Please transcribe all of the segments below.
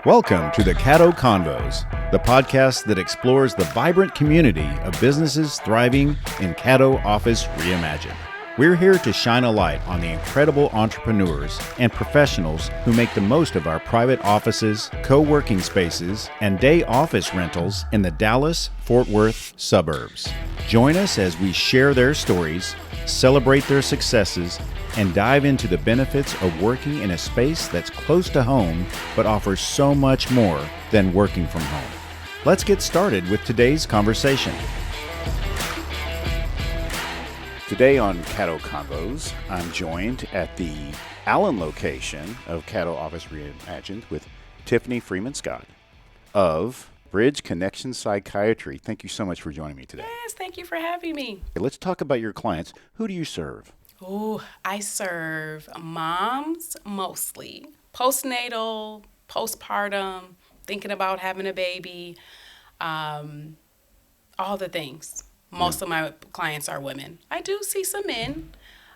Welcome to the Caddo Convos, the podcast that explores the vibrant community of businesses thriving in Caddo Office Reimagined. We're here to shine a light on the incredible entrepreneurs and professionals who make the most of our private offices, co-working spaces, and day office rentals in the Dallas-Fort Worth suburbs. Join us as we share their stories, celebrate their successes, and dive into the benefits of working in a space that's close to home but offers so much more than working from home. Let's get started with today's conversation. Today on Caddo Convos, I'm joined at the Allen location of Caddo Office Reimagined with Tiffany Freeman-Scott of Bridged Connections Psychiatry. Thank you so much for joining me today. Yes, thank you for having me. Let's talk about your clients. Who do you serve? Oh, I serve moms mostly, postnatal, postpartum, thinking about having a baby, all the things. Most of my clients are women. I do see some men,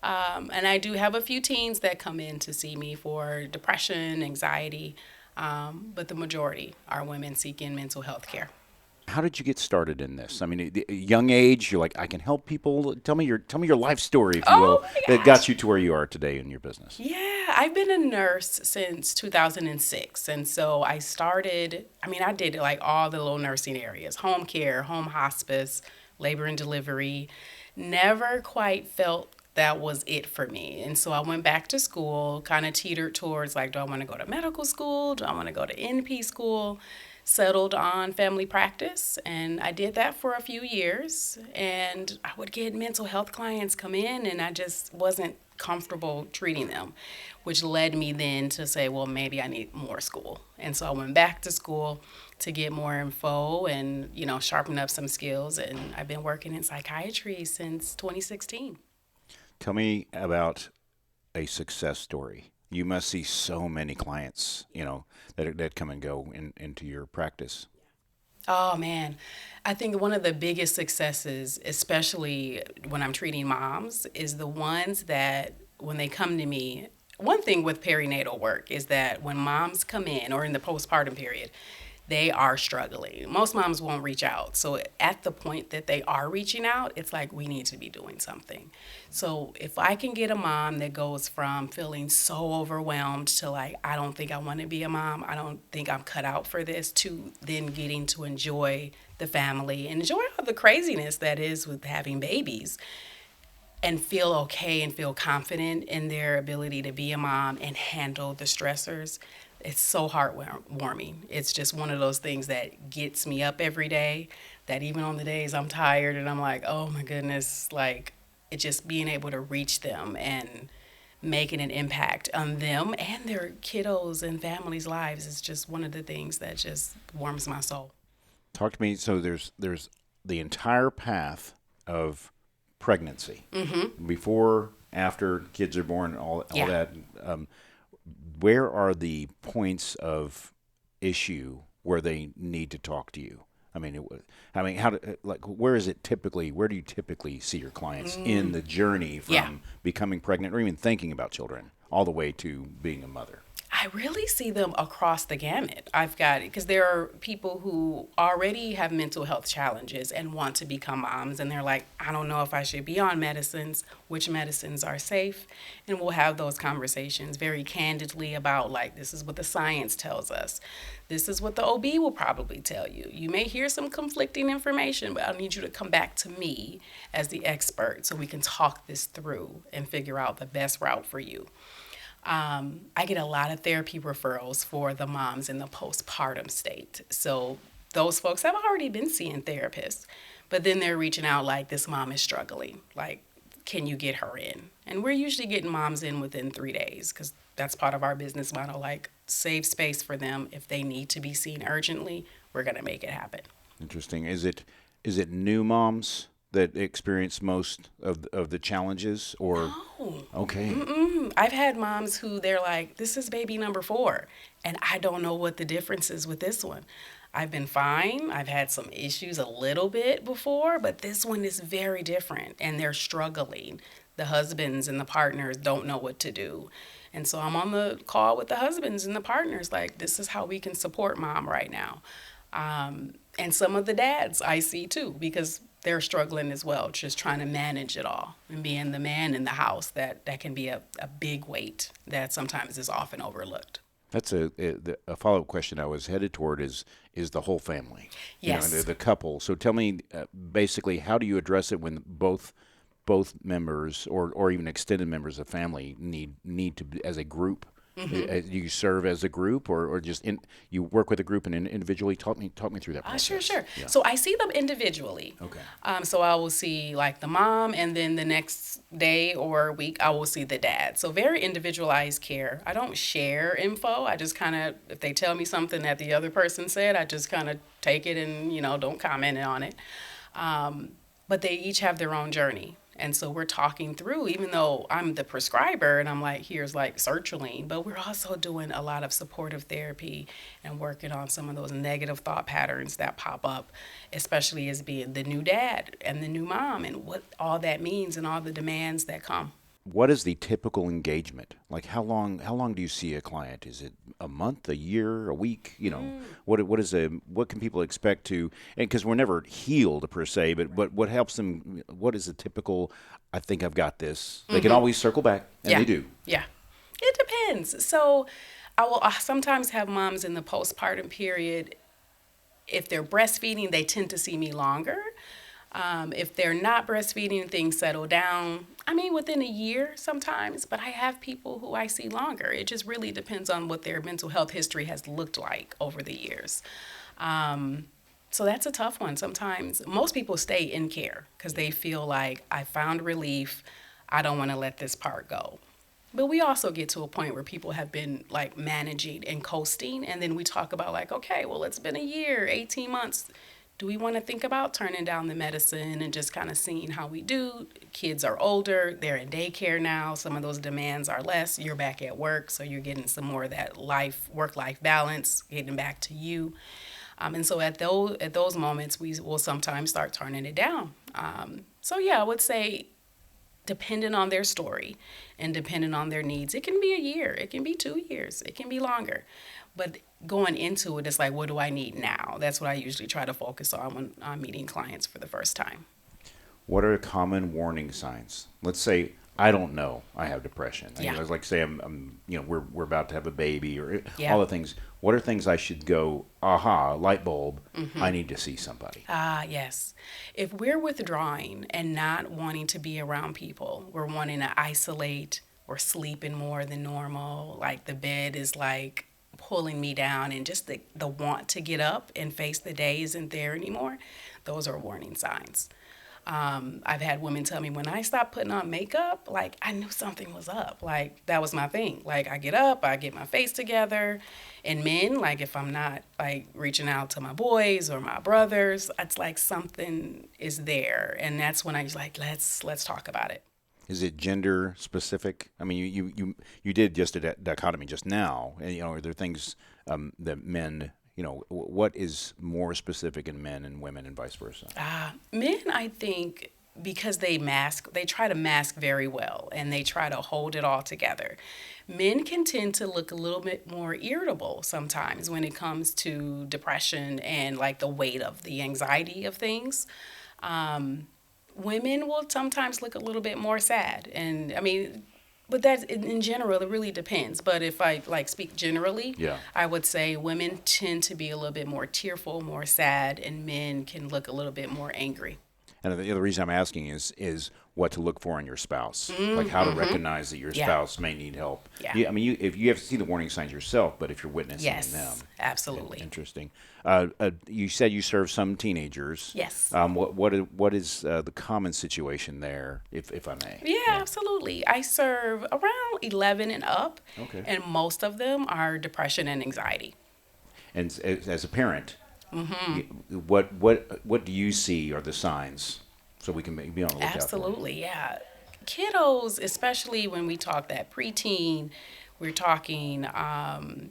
and I do have a few teens that come in to see me for depression, anxiety, but the majority are women seeking mental health care. How did you get started in this? I mean, at a young age, you're like, I can help people. Tell me your life story, if you will, that got you to where you are today in your business. Yeah, I've been a nurse since 2006. And so I did like all the little nursing areas, home care, home hospice, labor and delivery. Never quite felt that was it for me. And so I went back to school, kind of teetered towards like, do I want to go to medical school? Do I want to go to NP school? Settled on family practice, and I did that for a few years, and I would get mental health clients come in, and I just wasn't comfortable treating them, which led me then to say, well, maybe I need more school. And so I went back to school to get more info and, sharpen up some skills, and I've been working in psychiatry since 2016. Tell me about a success story. You must see so many clients, that come and go into your practice. Oh, man. I think one of the biggest successes, especially when I'm treating moms, is the ones that when they come to me, one thing with perinatal work is that when moms come in or in the postpartum period, they are struggling. Most moms won't reach out. So at the point that they are reaching out, it's like we need to be doing something. So if I can get a mom that goes from feeling so overwhelmed to like, I don't think I want to be a mom, I don't think I'm cut out for this, to then getting to enjoy the family and enjoy all the craziness that is with having babies, and feel okay and feel confident in their ability to be a mom and handle the stressors. It's so heartwarming. It's just one of those things that gets me up every day, that even on the days I'm tired and I'm like, oh my goodness, like it just being able to reach them and making an impact on them and their kiddos and families' lives is just one of the things that just warms my soul. Talk to me. So there's the entire path of pregnancy, before, after kids are born, all that. Where are the points of issue where they need to talk to you? Where do you typically see your clients in the journey from becoming pregnant or even thinking about children all the way to being a mother? I really see them across the gamut. Because there are people who already have mental health challenges and want to become moms, and they're like, I don't know if I should be on medicines, which medicines are safe, and we'll have those conversations very candidly about like, this is what the science tells us. This is what the OB will probably tell you. You may hear some conflicting information, but I need you to come back to me as the expert so we can talk this through and figure out the best route for you. I get a lot of therapy referrals for the moms in the postpartum state. So those folks have already been seeing therapists, but then they're reaching out like, this mom is struggling. Like, can you get her in? And we're usually getting moms in within 3 days because that's part of our business model, like save space for them. If they need to be seen urgently, we're going to make it happen. Interesting. Is it new moms that experience most of the challenges, or? No. Okay. I've had moms who they're like, this is baby number 4, and I don't know what the difference is with this one. I've been fine. I've had some issues a little bit before, but this one is very different, and they're struggling. The husbands and the partners don't know what to do. And so I'm on the call with the husbands and the partners, like, this is how we can support mom right now. And some of the dads I see too, because they're struggling as well, just trying to manage it all and being the man in the house. That can be a big weight that sometimes is often overlooked. That's a follow-up question I was headed toward is the whole family, Yes. the couple. So tell me, basically, how do you address it when both members or even extended members of family need to be, as a group? Do you serve as a group or just you work with a group and individually? Talk me through that process. Sure. Yeah. So I see them individually. Okay. So I will see like the mom, and then the next day or week I will see the dad. So very individualized care. I don't share info. I just kind of, if they tell me something that the other person said, I just kind of take it and don't comment on it. But they each have their own journey. And so we're talking through, even though I'm the prescriber and I'm like, here's like sertraline, but we're also doing a lot of supportive therapy and working on some of those negative thought patterns that pop up, especially as being the new dad and the new mom and what all that means and all the demands that come. What is the typical engagement? Like how long do you see a client? Is it a month, a year, a week? What can people expect to, and because we're never healed per se, but what helps them, what is a typical, I think I've got this. They can always circle back, and they do. Yeah. It depends. So I will sometimes have moms in the postpartum period. If they're breastfeeding, they tend to see me longer. If they're not breastfeeding, things settle down. I mean, within a year sometimes, but I have people who I see longer. It just really depends on what their mental health history has looked like over the years. So that's a tough one. Sometimes most people stay in care because they feel like I found relief. I don't want to let this part go. But we also get to a point where people have been like managing and coasting. And then we talk about like, okay, well, it's been a year, 18 months. Do we want to think about turning down the medicine and just kind of seeing how we do? Kids are older. They're in daycare now. Some of those demands are less. You're back at work, so you're getting some more of that work-life balance, getting back to you. And so at those moments, we will sometimes start turning it down. I would say depending on their story and depending on their needs, it can be a year. It can be 2 years. It can be longer. But going into it, it's like, what do I need now? That's what I usually try to focus on when I'm meeting clients for the first time. What are common warning signs? Let's say I don't know I have depression. Yeah. Like say I'm we're about to have a baby or Yeah. all the things. What are things I should go, aha, light bulb, I need to see somebody? Yes. If we're withdrawing and not wanting to be around people, we're wanting to isolate, we're sleeping more than normal, like the bed is like pulling me down, and just the want to get up and face the day isn't there anymore, those are warning signs. I've had women tell me when I stopped putting on makeup, like I knew something was up. Like that was my thing. Like I get up, I get my face together. And men, like if I'm not like reaching out to my boys or my brothers, it's like something is there. And that's when I was like, let's talk about it. Is it gender specific? I mean, you did just a dichotomy just now. And, are there things that men, what is more specific in men and women and vice versa? Men, I think, because they try to mask very well and they try to hold it all together. Men can tend to look a little bit more irritable sometimes when it comes to depression and like the weight of the anxiety of things. Women will sometimes look a little bit more sad. And I mean, but that's in general, it really depends. But if I speak generally, I would say women tend to be a little bit more tearful, more sad, and men can look a little bit more angry. And the other reason I'm asking is what to look for in your spouse, like how to recognize that your spouse may need help. Yeah. If you have to see the warning signs yourself, but if you're witnessing them. Absolutely. Interesting. You said you serve some teenagers. Yes. What is the common situation there, if I may? Yeah, absolutely. I serve around 11 and up, and most of them are depression and anxiety. And as a parent, what do you see are the signs so we can be on the lookout? Absolutely, yeah. Kiddos, especially when we talk that preteen, we're talking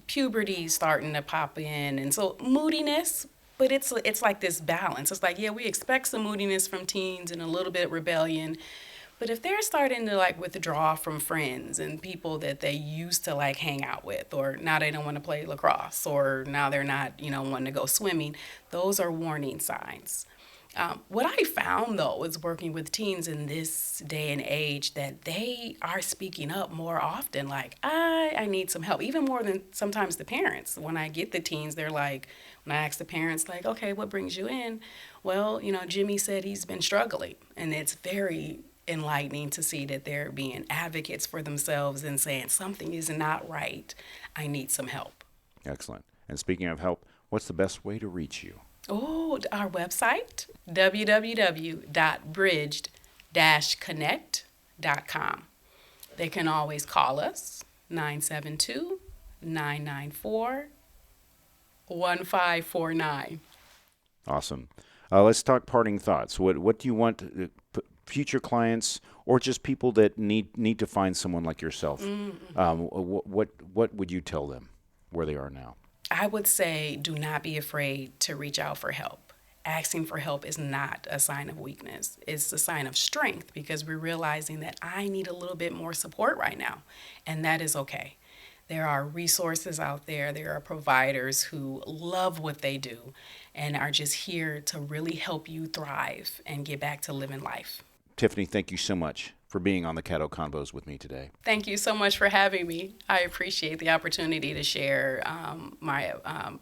puberty starting to pop in, and so moodiness. But it's like this balance. It's like, we expect some moodiness from teens and a little bit rebellion, But if they're starting to like withdraw from friends and people that they used to like hang out with, or now they don't want to play lacrosse, or now they're not, wanting to go swimming, those are warning signs. What I found though is working with teens in this day and age that they are speaking up more often, like, I need some help, even more than sometimes the parents. When I get the teens, they're like, when I ask the parents, like, okay, what brings you in? Well, Jimmy said he's been struggling. And it's very enlightening to see that they're being advocates for themselves and saying something is not right. I need some help. Excellent. And speaking of help, what's the best way to reach you? Oh, our website, www.bridged-connect.com. They can always call us, 972-994-1549. Awesome. Let's talk parting thoughts. What do you want future clients or just people that need to find someone like yourself? What would you tell them where they are now? I would say do not be afraid to reach out for help. Asking for help is not a sign of weakness. It's a sign of strength because we're realizing that I need a little bit more support right now, and that is okay. There are resources out there. There are providers who love what they do and are just here to really help you thrive and get back to living life. Tiffany, thank you so much for being on the Caddo Convos with me today. Thank you so much for having me. I appreciate the opportunity to share my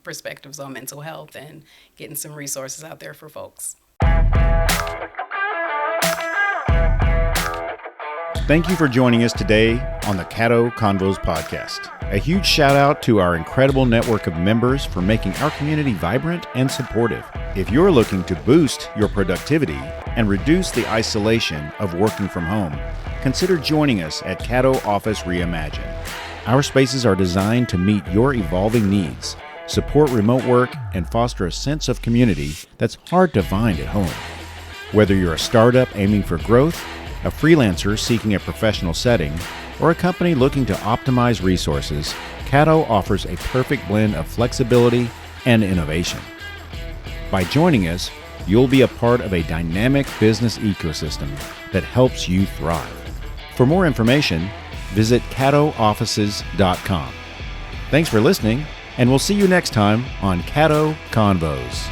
perspectives on mental health and getting some resources out there for folks. Thank you for joining us today on the Caddo Convos podcast. A huge shout out to our incredible network of members for making our community vibrant and supportive. If you're looking to boost your productivity and reduce the isolation of working from home, consider joining us at Caddo Office Reimagine. Our spaces are designed to meet your evolving needs, support remote work, and foster a sense of community that's hard to find at home. Whether you're a startup aiming for growth, a freelancer seeking a professional setting, or a company looking to optimize resources, Caddo offers a perfect blend of flexibility and innovation. By joining us, you'll be a part of a dynamic business ecosystem that helps you thrive. For more information, visit caddooffices.com. Thanks for listening, and we'll see you next time on Caddo Convos.